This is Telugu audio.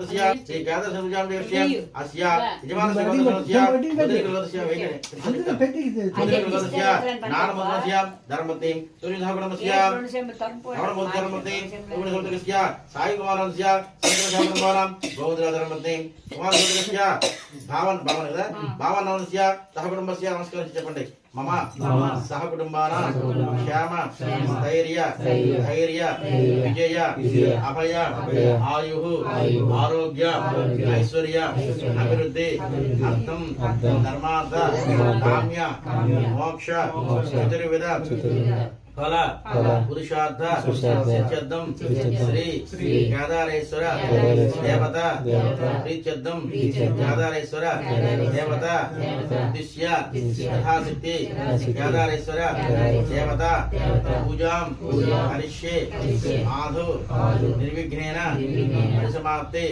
శ్రీ కేదార సంజాంబేర్ష్యం అస్య యజమానస్య గోత్రస్య ఉదరికృతస్య వేగనే ఉదరికృతస్య నానమస్య ధర్మతిం సూర్యధాగుణమస్య నవమోద్ధర్మతిం ఉపనిషోదకస్య సాయి కుమారస్య సంకరశామనం గోత్ర ధర్మతిం కుమారస్య భావన్ కదా భావనస్య సహకుటుంబస్య నమస్కారం చెప్పండి మమ సహకుటుంబాన క్షేమ స్థైర్య ధైర్య విజయ అభయ ఆయు ఆరోగ్య ఐశ్వర్య అభివృద్ధి అర్థం ధర్మార్థ కామ్య మోక్ష చతుర్విధ ఫల పురుషార్థ సిద్ధ్యర్థం శ్రీ కేదారేశ్వర దేవత ప్రీత్యర్థం కేదారేశ్వర దేవత ఉద్దిశ్య యథాశక్తి కేదారేశ్వర దేవత పూజాం హరిష్యే ఆధు నిర్విఘ్నేన పరిసమాప్తి